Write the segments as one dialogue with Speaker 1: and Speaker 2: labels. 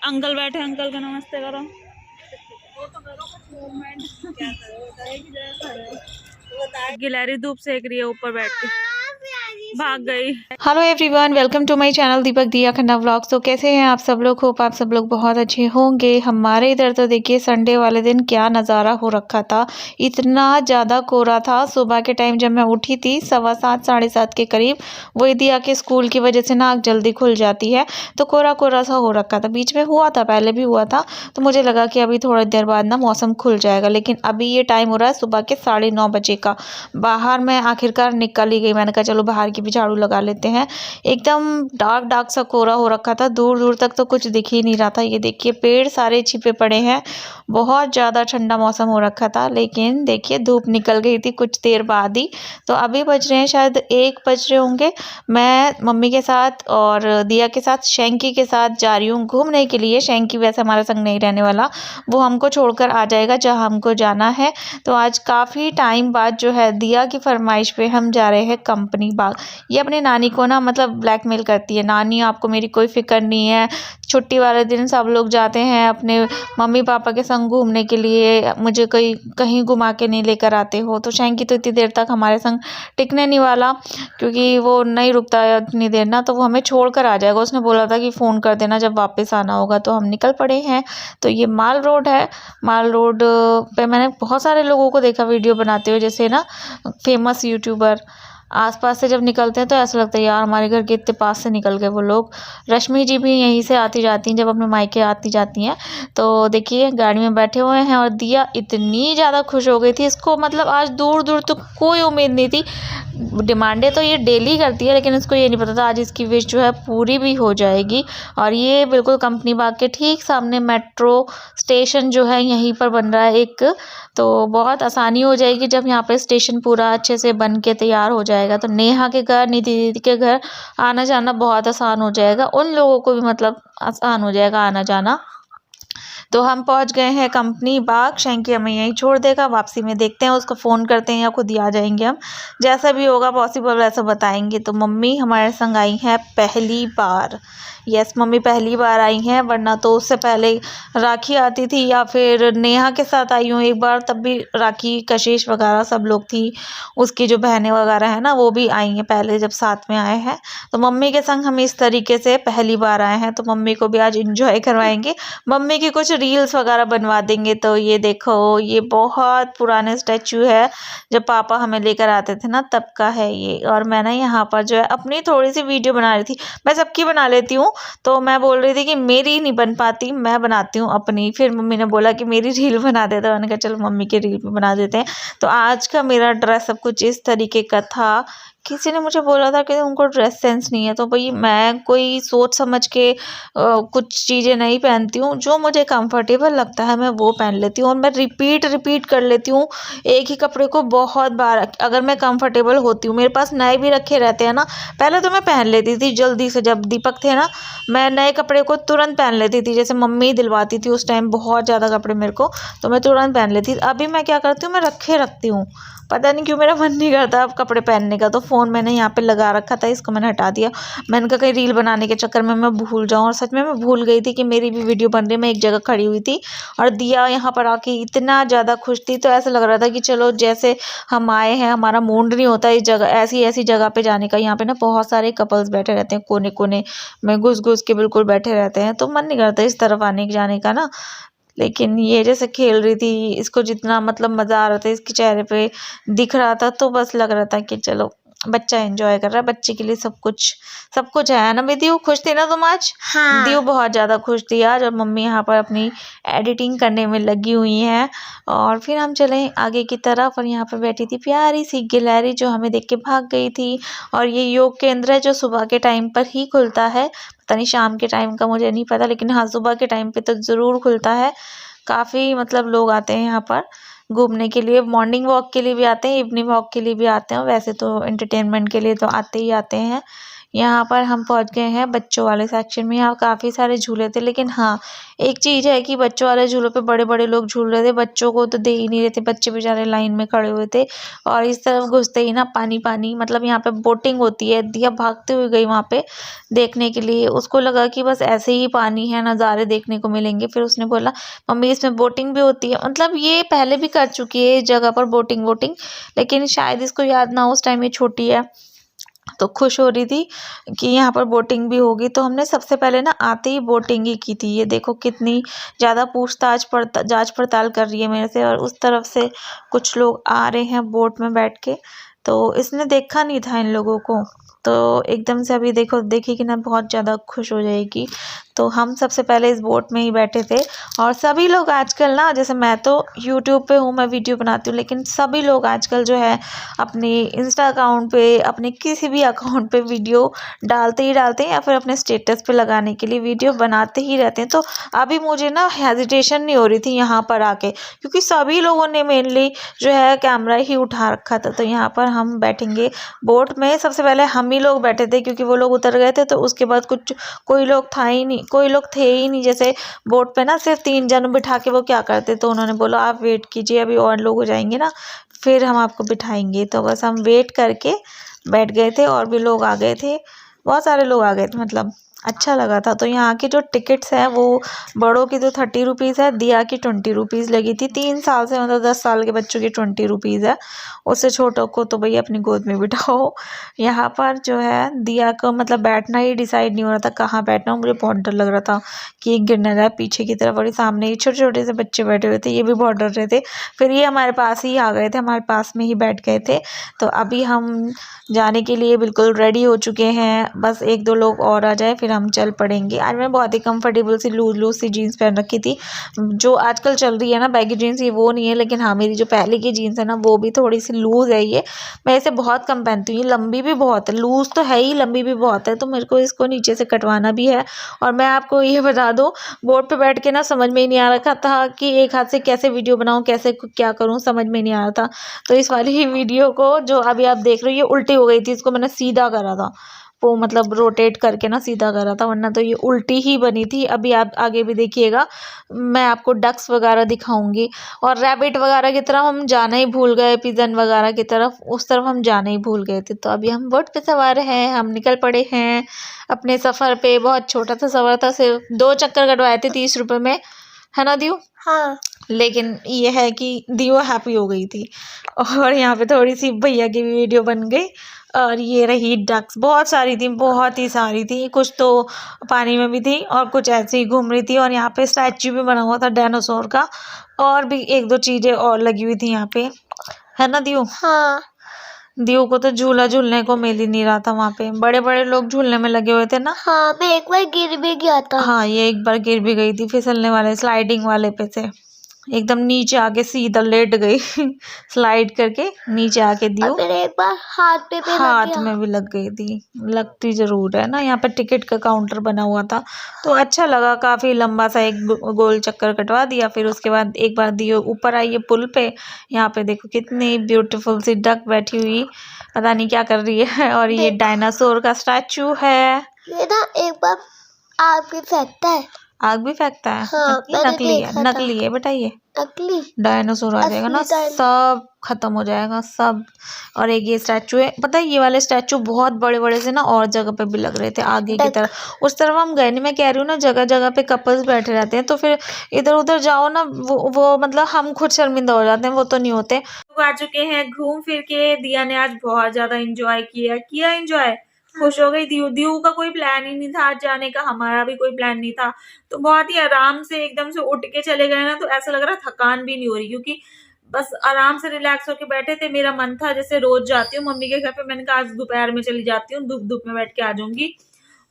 Speaker 1: Uncle बैठे, uncle का नमस्ते करो। गिलहरी धूप सेक रही है ऊपर बैठ के, भाग गई।
Speaker 2: Hello everyone, welcome to my channel Deepak Diya Khanna vlogs. तो कैसे हैं आप सब लोग? होप आप सब लोग बहुत अच्छे होंगे। हमारे इधर तो देखिए संडे वाले दिन क्या नज़ारा हो रखा था। इतना ज़्यादा कोहरा था। सुबह के टाइम जब मैं उठी थी 7:15 साढ़े 7 के करीब, वही दिया के स्कूल की वजह से ना आँख जल्दी खुल जाती है, तो कोहरा कोहरा सा हो रखा था। बीच में हुआ था, पहले भी हुआ था, तो मुझे लगा कि अभी थोड़ी देर बाद ना मौसम खुल जाएगा। लेकिन अभी ये टाइम हो रहा है सुबह के 9:30 बजे का। बाहर मैं आखिरकार निकल ही गई। मैंने कहा चलो बाहर की भी झाड़ू लगा लेते हैं। एकदम डार्क डार्क सा कोहरा हो रखा था, दूर दूर तक तो कुछ दिख ही नहीं रहा था। ये देखिए पेड़ सारे छिपे पड़े हैं। बहुत ज़्यादा ठंडा मौसम हो रखा था, लेकिन देखिए धूप निकल गई थी कुछ देर बाद ही। तो अभी बज रहे हैं शायद 1 बज रहे होंगे। मैं मम्मी के साथ और दिया के साथ शैंकी के साथ जा रही हूँ घूमने के लिए। शैंकी वैसे हमारे संग नहीं रहने वाला, वो हमको छोड़कर आ जाएगा जहाँ हमको जाना है। तो आज काफ़ी टाइम बाद जो है दिया की फरमाइश पे हम जा रहे हैं कंपनी बाग। ये अपने नानी को ना मतलब ब्लैकमेल करती है, नानी आपको मेरी कोई फ़िक्र नहीं है, छुट्टी वाले दिन सब लोग जाते हैं अपने मम्मी पापा के संग घूमने के लिए, मुझे कोई कहीं घुमा के नहीं लेकर आते हो। तो शैंकी तो इतनी देर तक हमारे संग टिकने नहीं वाला, क्योंकि वो नहीं रुकता है इतनी देर ना, तो वो हमें छोड़ कर आ जाएगा। उसने बोला था कि फ़ोन कर देना जब वापस आना होगा। तो हम निकल पड़े हैं। तो ये माल रोड है। माल रोड पे मैंने बहुत सारे लोगों को देखा वीडियो बनाते हुए, जैसे ना फेमस यूट्यूबर आसपास से जब निकलते हैं तो ऐसा लगता है यार हमारे घर के इतने पास से निकल गए वो लोग। रश्मि जी भी यहीं से आती जाती हैं, जब अपने मायके आती जाती हैं। तो देखिए गाड़ी में बैठे हुए हैं और दिया इतनी ज़्यादा खुश हो गई थी। इसको मतलब आज दूर दूर तक कोई उम्मीद नहीं थी। डिमांडें तो ये डेली करती है, लेकिन इसको ये नहीं पता था आज इसकी विश जो है पूरी भी हो जाएगी। और ये बिल्कुल कंपनी बाग के ठीक सामने मेट्रो स्टेशन जो है यहीं पर बन रहा है एक। तो बहुत आसानी हो जाएगी जब यहाँ पे स्टेशन पूरा अच्छे से बन के तैयार हो जाएगा। तो नेहा के घर, निधि दीदी के घर आना जाना बहुत आसान हो जाएगा। उन लोगों को भी मतलब आसान हो जाएगा आना जाना। तो हम पहुंच गए हैं कंपनी बाग। शैंकी हमें यहीं छोड़ देगा। वापसी में देखते हैं, उसको फ़ोन करते हैं या खुद ही आ जाएंगे हम। जैसा भी होगा पॉसिबल वैसा बताएंगे। तो मम्मी हमारे संग आई हैं पहली बार। यस, मम्मी पहली बार आई हैं, वरना तो उससे पहले राखी आती थी या फिर नेहा के साथ आई हूँ एक बार, तब भी राखी कशिश वगैरह सब लोग थी। उसकी जो बहनें वगैरह हैं ना वो भी आई हैं पहले जब साथ में आए हैं। तो मम्मी के संग हम इस तरीके से पहली बार आए हैं, तो मम्मी को भी आज इंजॉय करवाएंगे। मम्मी की कुछ रील्स वगैरह बनवा देंगे। तो ये देखो, ये बहुत पुराने स्टैचू है, जब पापा हमें लेकर आते थे ना तब का है ये। और मैं ना यहाँ पर जो है अपनी थोड़ी सी वीडियो बना रही थी। मैं सबकी बना लेती हूँ, तो मैं बोल रही थी कि मेरी नहीं बन पाती, मैं बनाती हूँ अपनी। फिर मम्मी ने बोला कि मेरी रील बना दे, तो मैंने कहा चलो मम्मी की रील भी बना देते हैं। तो आज का मेरा ड्रेस सब कुछ इस तरीके का था। किसी ने मुझे बोला था कि उनको ड्रेस सेंस नहीं है, तो भाई मैं कोई सोच समझ के कुछ चीज़ें नहीं पहनती हूँ। जो मुझे कंफर्टेबल लगता है मैं वो पहन लेती हूँ, और मैं रिपीट कर लेती हूँ एक ही कपड़े को बहुत बार। अगर मैं कंफर्टेबल होती हूँ, मेरे पास नए भी रखे रहते हैं ना, पहले तो मैं पहन लेती थी जल्दी से। जब दीपक थे ना, मैं नए कपड़े को तुरंत पहन लेती थी, जैसे मम्मी दिलवाती थी उस टाइम बहुत ज़्यादा कपड़े मेरे को, तो मैं तुरंत पहन लेती थी। अभी मैं क्या करती हूँ, मैं रखे रखती हूँ। पता नहीं क्यों मेरा मन नहीं करता अब कपड़े पहनने का। तो फ़ोन मैंने यहाँ पे लगा रखा था, इसको मैंने हटा दिया। मैंने कहा कहीं रील बनाने के चक्कर में मैं भूल जाऊँ, और सच में मैं भूल गई थी कि मेरी भी वीडियो बन रही है। मैं एक जगह खड़ी हुई थी और दिया यहाँ पर आके इतना ज़्यादा खुश थी, तो ऐसा लग रहा था कि चलो जैसे हम आए हैं, हमारा मूड नहीं होता इस जगह, ऐसी जगह पे जाने का। यहाँ पे ना बहुत सारे कपल्स बैठे रहते हैं, कोने कोने में घुस घुस के बिल्कुल बैठे रहते हैं, तो मन नहीं करता इस तरफ आने जाने का ना। लेकिन ये जैसे खेल रही थी, इसको जितना मतलब मज़ा आ रहा था इसके चेहरे पे दिख रहा था, तो बस लग रहा था कि चलो बच्चा एंजॉय कर रहा है, बच्चे के लिए सब कुछ है ना। दीदी खुश थी ना तुम आज? हाँ। दीदी बहुत ज़्यादा खुश थी आज, और मम्मी यहाँ पर अपनी एडिटिंग करने में लगी हुई हैं। और फिर हम चले आगे की तरफ, और यहाँ पर बैठी थी प्यारी सी गिलहरी जो हमें देख के भाग गई थी। और ये योग केंद्र है जो सुबह के टाइम पर ही खुलता है, पता नहीं शाम के टाइम का मुझे नहीं पता, लेकिन हाँ सुबह के टाइम पे तो ज़रूर खुलता है। काफ़ी मतलब लोग आते हैं यहाँ पर घूमने के लिए, मॉर्निंग वॉक के लिए भी आते हैं, इवनिंग वॉक के लिए भी आते हैं। वैसे तो एंटरटेनमेंट के लिए तो आते ही आते हैं। यहाँ पर हम पहुँच गए हैं बच्चों वाले सेक्शन में। यहाँ काफ़ी सारे झूले थे, लेकिन हाँ एक चीज़ है कि बच्चों वाले झूलों पे बड़े बड़े लोग झूल रहे थे, बच्चों को तो दे ही नहीं रहे थे। बच्चे बेचारे लाइन में खड़े हुए थे और इस तरफ घुसते ही ना पानी पानी, मतलब यहाँ पे बोटिंग होती है। दिया भागते हुए गई वहाँ पे देखने के लिए, उसको लगा कि बस ऐसे ही पानी है, नज़ारे देखने को मिलेंगे। फिर उसने बोला मम्मी इसमें बोटिंग भी होती है। मतलब ये पहले भी कर चुकी है इस जगह पर बोटिंग, लेकिन शायद इसको याद ना हो, उस टाइम ये छोटी है तो खुश हो रही थी कि यहाँ पर बोटिंग भी होगी। तो हमने सबसे पहले ना आते ही बोटिंग ही की थी। ये देखो कितनी ज़्यादा पूछताछ जांच पड़ताल कर रही है मेरे से, और उस तरफ से कुछ लोग आ रहे हैं बोट में बैठ के। तो इसने देखा नहीं था इन लोगों को, तो एकदम से अभी देखो देखेगी ना बहुत ज़्यादा खुश हो जाएगी। तो हम सबसे पहले इस बोट में ही बैठे थे, और सभी लोग आजकल ना, जैसे मैं तो यूट्यूब पे हूँ, मैं वीडियो बनाती हूँ, लेकिन सभी लोग आजकल जो है अपने इंस्टा अकाउंट पे, अपने किसी भी अकाउंट पे वीडियो डालते ही डालते हैं, या फिर अपने स्टेटस पे लगाने के लिए वीडियो बनाते ही रहते हैं। तो अभी मुझे ना हेजिटेशन नहीं हो रही थी यहाँ पर आके, क्योंकि सभी लोगों ने मेनली जो है कैमरा ही उठा रखा था। तो यहाँ पर हम बैठेंगे बोट में। सबसे पहले हम ही लोग बैठे थे, क्योंकि वो लोग उतर गए थे, तो उसके बाद कोई लोग थे ही नहीं। जैसे बोट पे ना सिर्फ 3 जन बिठा के वो क्या करते, तो उन्होंने बोला आप वेट कीजिए, अभी और लोग हो जाएंगे ना फिर हम आपको बिठाएंगे। तो बस हम वेट करके बैठ गए थे, और भी लोग आ गए थे, बहुत सारे लोग आ गए थे, मतलब अच्छा लगा था। तो यहाँ की जो टिकट्स हैं वो बड़ों की तो 30 रुपीज़ है, दिया की 20 रुपीज़ लगी थी। 3 साल से मतलब 10 साल के बच्चों की 20 रुपीज़ है, उससे छोटों को तो भैया अपनी गोद में बिठाओ। यहाँ पर जो है दिया को मतलब बैठना ही डिसाइड नहीं हो रहा था कहाँ बैठना हो। मुझे बहुत डर लग रहा था कि ये गिर न जाए पीछे की तरफ, और सामने ही छोटे छोटे से बच्चे बैठे हुए थे, ये भी बहुत डर रहे थे। फिर ये हमारे पास ही आ गए थे, हमारे पास में ही बैठ गए थे। तो अभी हम जाने के लिए बिल्कुल रेडी हो चुके हैं, बस 1-2 लोग और आ जाए फिर हम चल पड़ेंगे। आज मैं बहुत ही कंफर्टेबल सी लूज सी जीन्स पहन रखी थी, जो आजकल चल रही है ना बैगी जीन्स, ये वो नहीं है, लेकिन हाँ मेरी जो पहले की जीन्स है ना वो भी थोड़ी सी लूज़ है। ये मैं इसे बहुत कम पहनती हूँ, ये लंबी भी बहुत है, लूज़ तो है ही, लंबी भी बहुत है, तो मेरे को इसको नीचे से कटवाना भी है। और मैं आपको ये बता दूँ, बोर्ड पे बैठ के ना समझ में ही नहीं आ रखा था कि एक हाथ से कैसे वीडियो बनाऊँ, कैसे क्या करूँ, समझ में नहीं आ रहा था। तो इस वाली वीडियो को जो अभी आप देख रहे हो ये उल्टी हो गई थी, इसको मैंने सीधा करा था, वो मतलब रोटेट करके ना सीधा करा था, वरना तो ये उल्टी ही बनी थी। अभी आप आगे भी देखिएगा, मैं आपको डक्स वगैरह दिखाऊंगी, और रैबिट वगैरह की तरफ हम जाना ही भूल गए, पिजन वगैरह की तरफ, उस तरफ हम जाना ही भूल गए थे। तो अभी हम बोट पे सवार हैं, हम निकल पड़े हैं अपने सफ़र पे। बहुत छोटा सा सफ़र था, सिर्फ 2 चक्कर कटवाए थे 30 रुपये में, है ना दियो? हाँ। लेकिन ये है कि दियो हैप्पी हो गई थी। और यहाँ पे थोड़ी सी भैया की भी वीडियो बन गई। और ये रही डक्स, बहुत सारी थी, बहुत ही सारी थी, कुछ तो पानी में भी थी और कुछ ऐसे ही घूम रही थी। और यहाँ पे स्टैचू भी बना हुआ था डायनासोर का, और भी 1-2 चीज़ें और लगी हुई थी यहाँ पे, है ना दियो? हाँ। दियो को तो झूला झूलने को मिल ही नहीं रहा था, वहाँ पे बड़े बड़े लोग झूलने में लगे हुए थे ना। हाँ, मैं एक बार गिर भी गया था। हाँ, ये एक बार गिर भी गई थी, फिसलने वाले स्लाइडिंग वाले पे से एकदम नीचे आके सीधा लेट गई स्लाइड करके नीचे आके दियो। फिर एक बार हाथ में भी लग गई थी, लगती जरूर है ना। यहाँ पर टिकट का काउंटर बना हुआ था, तो अच्छा लगा, काफी लंबा सा एक गोल चक्कर कटवा दिया। फिर उसके बाद एक बार दियो ऊपर आई है पुल पे, यहाँ पे देखो कितनी ब्यूटीफुल सी डक बैठी हुई, पता नहीं क्या कर रही है। और ये डायनासोर का स्टैचू है। ये ना एक बार आग भी फेंकता है, आग भी फेंकता है। हाँ, नकली है बेटा, ये नकली डायनासोर आ जाएगा ना, सब खत्म हो जाएगा सब। और एक ये स्टैचू है, पता है ये वाले स्टैचू बहुत बड़े बड़े से ना और जगह पे भी लग रहे थे आगे की तरफ। उस तरफ हम गए नहीं, मैं कह रही हूँ ना जगह जगह पे कपल्स बैठे रहते हैं, तो फिर इधर उधर जाओ ना, वो मतलब हम खुद शर्मिंदा हो जाते हैं, वो तो नहीं होते।
Speaker 1: आ चुके हैं घूम फिर के, दिया ने आज बहुत ज्यादा एंजॉय किया एंजॉय, खुश हो गई। दियू का कोई प्लान ही नहीं था आज जाने का, हमारा भी कोई प्लान नहीं था, तो बहुत ही आराम से एकदम से उठ के चले गए ना, तो ऐसा लग रहा थकान भी नहीं हो रही, क्योंकि बस आराम से रिलैक्स होके बैठे थे। मेरा मन था जैसे रोज जाती हूँ मम्मी के घर पे, मैंने कहा आज दोपहर में चली जाती हूँ, धूप में बैठ के आ जाऊंगी,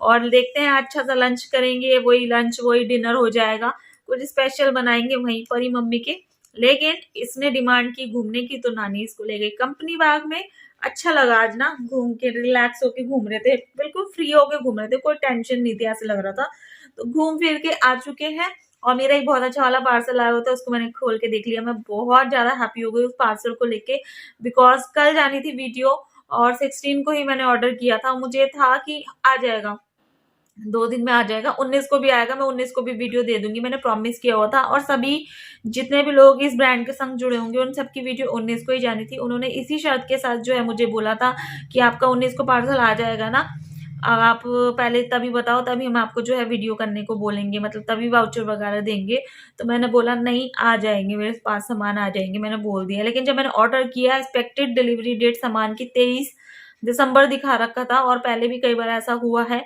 Speaker 1: और देखते हैं अच्छा सा लंच करेंगे, वही लंच वही डिनर हो जाएगा, कुछ स्पेशल बनाएंगे वहीं पर ही मम्मी के। लेकिन इसने डिमांड की घूमने की, तो नानी इसको ले गई कंपनी बाग में। अच्छा लगा आज ना, घूम के रिलैक्स होके घूम रहे थे, बिल्कुल फ्री होके घूम रहे थे, कोई टेंशन नहीं थी, ऐसे लग रहा था। तो घूम फिर के आ चुके हैं, और मेरा एक बहुत अच्छा वाला पार्सल आया हुआ था, उसको मैंने खोल के देख लिया। मैं बहुत ज्यादा हैप्पी हो गई उस पार्सल को लेके, बिकॉज कल जानी थी वीडियो, और 16 को ही मैंने ऑर्डर किया था। मुझे था कि आ जाएगा, 2 दिन में आ जाएगा, 19 को भी आएगा, मैं 19 को भी वीडियो दे दूंगी, मैंने प्रॉमिस किया हुआ था। और सभी जितने भी लोग इस ब्रांड के संग जुड़े होंगे उन सबकी वीडियो 19 को ही जानी थी। उन्होंने इसी शर्त के साथ जो है मुझे बोला था कि आपका 19 को पार्सल आ जाएगा ना, आप पहले तभी बताओ, तभी हम आपको जो है वीडियो करने को बोलेंगे, मतलब तभी वाउचर वगैरह देंगे। तो मैंने बोला नहीं, आ जाएंगे, मेरे पास सामान आ जाएंगे, मैंने बोल दिया। लेकिन जब मैंने ऑर्डर किया, एक्सपेक्टेड डिलीवरी डेट सामान की 23 दिसंबर दिखा रखा था। और पहले भी कई बार ऐसा हुआ है,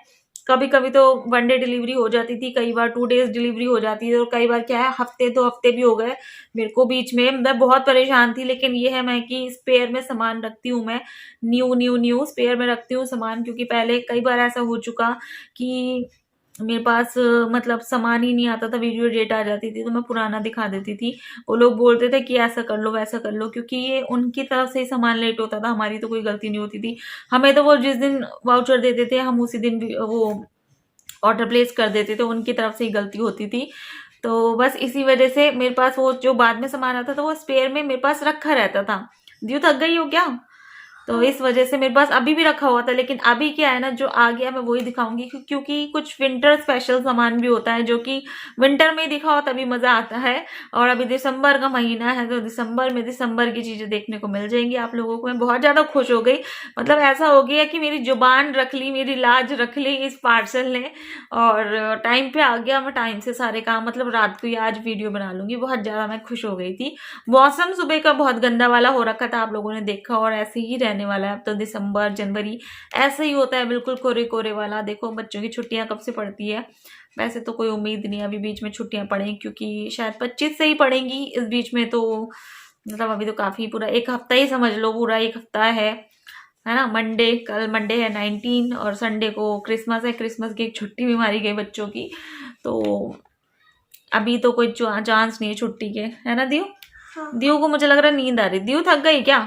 Speaker 1: कभी कभी तो 1 डे डिलीवरी हो जाती थी, कई बार 2 डेज डिलीवरी हो जाती थी, और कई बार क्या है हफ्ते 2 हफ्ते भी हो गए मेरे को बीच में। मैं बहुत परेशान थी। लेकिन ये है मैं कि स्पेयर में सामान रखती हूँ, मैं न्यू स्पेयर में रखती हूँ सामान, क्योंकि पहले कई बार ऐसा हो चुका कि मेरे पास मतलब सामान ही नहीं आता था, वीडियो डेट आ जाती थी तो मैं पुराना दिखा देती थी। वो लोग बोलते थे कि ऐसा कर लो वैसा कर लो, क्योंकि ये उनकी तरफ से ही सामान लेट होता था, हमारी तो कोई गलती नहीं होती थी। हमें तो वो जिस दिन वाउचर देते थे हम उसी दिन भी वो ऑर्डर प्लेस कर देते थे, उनकी तरफ से ही गलती होती थी। तो बस इसी वजह से मेरे पास वो जो बाद में सामान आता था वो स्पेयर में मेरे पास रखा रहता था। दियो थक गई हो क्या? तो इस वजह से मेरे पास अभी भी रखा हुआ था। लेकिन अभी क्या है ना, जो आ गया मैं वही दिखाऊंगी, क्योंकि कुछ विंटर स्पेशल सामान भी होता है जो कि विंटर में ही दिखाओ तभी मजा आता है। और अभी दिसंबर का महीना है तो दिसंबर में दिसंबर की चीजें देखने को मिल जाएंगी आप लोगों को। मैं बहुत ज्यादा खुश हो गई, मतलब ऐसा हो गया कि मेरी जुबान रख ली, मेरी लाज रख ली इस पार्सल ने, और टाइम पे आ गया। मैं टाइम से सारे काम, मतलब रात को ही आज वीडियो बना लूंगी। बहुत ज्यादा मैं खुश हो गई थी। मौसम सुबह का बहुत गंदा वाला हो रखा था, आप लोगों ने देखा, और ऐसे ही रहने वाला है। अब तो दिसंबर जनवरी ऐसे ही होता है, बिल्कुल कोरे कोरे वाला। देखो बच्चों की छुट्टियां कब से पड़ती है, वैसे तो कोई उम्मीद नहीं अभी बीच में छुट्टियां पड़ें, क्योंकि शायद 25 से ही पड़ेंगी इस बीच में। तो मतलब अभी तो काफी पूरा 1 हफ्ता ही समझ लो, पूरा 1 हफ्ता है ना। मंडे, कल मंडे है 19, और संडे को क्रिसमस है, क्रिसमस की एक छुट्टी भी मारी गई बच्चों की। तो अभी तो कोई चांस नहीं है छुट्टी के, है ना दियो? हाँ। दियो को मुझे लग रहा है नींद आ रही। दियो थक गई क्या?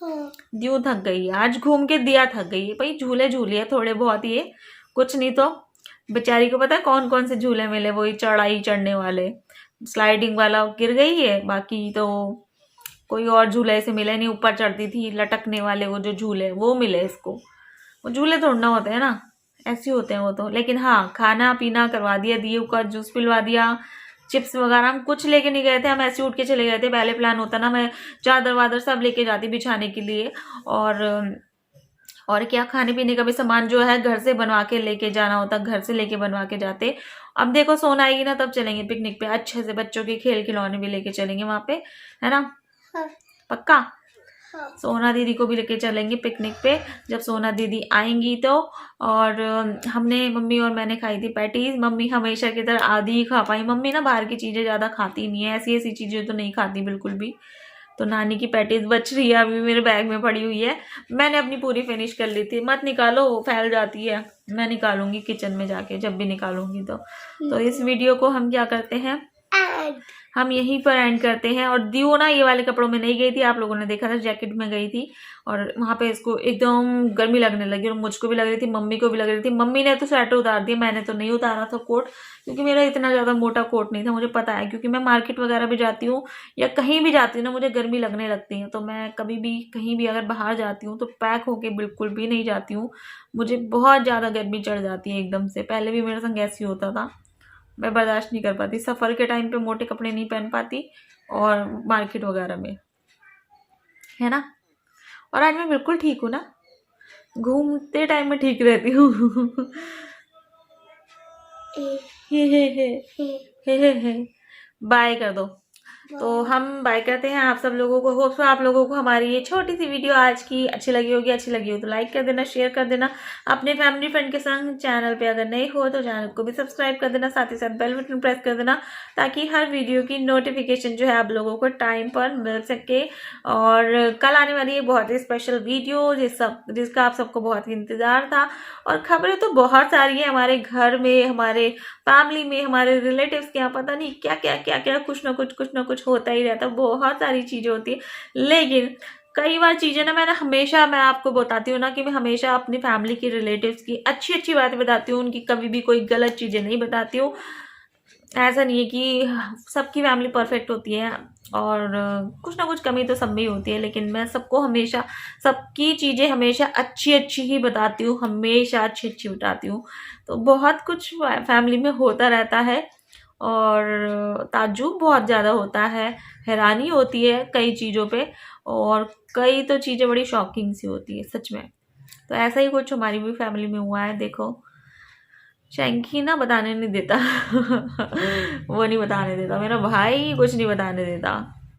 Speaker 1: हाँ। दियो थक गई, आज घूम के दिया थक गई भाई। झूले झूले थोड़े बहुत, ये कुछ नहीं तो बेचारी को पता है कौन कौन से झूले मिले, वही चढ़ाई चढ़ने वाले, स्लाइडिंग वाला गिर गई है, बाकी तो कोई और झूले ऐसे मिले नहीं। ऊपर चढ़ती थी लटकने वाले वो जो झूले वो मिले इसको। वो झूले थोड़ा ना होते हैं ना, ऐसे होते हैं वो तो। लेकिन हाँ, खाना पीना करवा दिया, दिए का जूस पिलवा दिया, चिप्स वगैरह। हम कुछ लेके नहीं गए थे, हम ऐसे उठ के चले गए थे। पहले प्लान होता ना मैं चादर वादर सब लेके जाती बिछाने के लिए, और क्या खाने पीने का भी सामान जो है घर से बनवा के लेके जाना होता, घर से लेके बनवा के जाते। अब देखो सोना आएगी ना तब चलेंगे पिकनिक पे, अच्छे से बच्चों के खेल खिलौने भी लेके चलेंगे वहां पे, है ना? हाँ। पक्का? हाँ। सोना दीदी को भी लेके चलेंगे पिकनिक पे जब सोना दीदी आएंगी तो। और हमने, मम्मी और मैंने खाई थी पैटीज। मम्मी हमेशा की तरह आधी ही खा पाई। मम्मी ना बाहर की चीजें ज्यादा खाती नहीं है, ऐसी ऐसी चीजें तो नहीं खाती बिल्कुल भी। तो नानी की पैटीज बच रही है, अभी मेरे बैग में पड़ी हुई है। मैंने अपनी पूरी फिनिश कर ली थी। मत निकालो, फैल जाती है। मैं निकालूंगी किचन में जाके, जब भी निकालूंगी तो इस वीडियो को हम क्या करते हैं, हम यहीं पर एंड करते हैं। और दियो ना ये वाले कपड़ों में नहीं गई थी, आप लोगों ने देखा था, जैकेट में गई थी। और वहां पे इसको एकदम गर्मी लगने लगी, और मुझको भी लग रही थी, मम्मी को भी लग रही थी। मम्मी ने तो स्वेटर उतार दिया, मैंने तो नहीं उतारा था कोट, क्योंकि मेरा इतना ज्यादा मोटा कोट नहीं था। मुझे पता है, क्योंकि मैं मार्केट वगैरह भी जाती हूँ या कहीं भी जाती हूँ ना, मुझे गर्मी लगने लगती है। तो मैं कभी भी कहीं भी अगर बाहर जाती हूँ तो पैक होके बिल्कुल भी नहीं जाती हूँ। मुझे बहुत ज्यादा गर्मी चढ़ जाती है एकदम से। पहले भी मेरे संग ऐसे ही होता था, मैं बर्दाश्त नहीं कर पाती। सफर के टाइम पे मोटे कपड़े नहीं पहन पाती, और मार्केट वगैरह में, है ना? और आज मैं बिल्कुल ठीक हूँ ना, घूमते टाइम में ठीक रहती हूँ। बाय कर दो। तो हम बाय करते हैं आप सब लोगों को। होप सो आप लोगों को हमारी ये छोटी सी वीडियो आज की अच्छी लगी होगी। अच्छी लगी हो तो लाइक कर देना, शेयर कर देना अपने फैमिली फ्रेंड के संग। चैनल पे अगर नए हो तो चैनल को भी सब्सक्राइब कर देना, साथ ही साथ बेल बटन प्रेस कर देना, ताकि हर वीडियो की नोटिफिकेशन जो है आप लोगों को टाइम पर मिल सके। और कल आने वाली है बहुत ही स्पेशल वीडियो जिसका आप सबको बहुत ही इंतजार था। और खबरें तो बहुत सारी है हमारे घर में, हमारे फैमिली में, हमारे रिलेटिव्स के यहाँ, पता नहीं क्या क्या क्या क्या, कुछ ना कुछ होता ही रहता है। बहुत सारी चीजें होती है। लेकिन कई बार चीजें ना, मैं आपको बताती हूँ ना कि मैं हमेशा अपनी फैमिली की, रिलेटिव्स की अच्छी अच्छी बातें बताती हूँ, उनकी कभी भी कोई गलत चीजें नहीं बताती हूँ। ऐसा नहीं है कि सबकी फैमिली परफेक्ट होती है, और कुछ ना कुछ कमी तो सब में ही होती है, लेकिन मैं सबको हमेशा सबकी चीज़ें हमेशा अच्छी अच्छी ही बताती हूँ, हमेशा अच्छी अच्छी बताती हूँ। तो बहुत कुछ फैमिली में होता रहता है, और ताज्जुब बहुत ज़्यादा होता है, हैरानी होती है कई चीज़ों पे, और कई तो चीज़ें बड़ी शॉकिंग सी होती है सच में। तो ऐसा ही कुछ हमारी भी फैमिली में हुआ है। देखो, शैंकी ना बताने नहीं देता वो नहीं बताने देता, मेरा भाई कुछ नहीं बताने देता।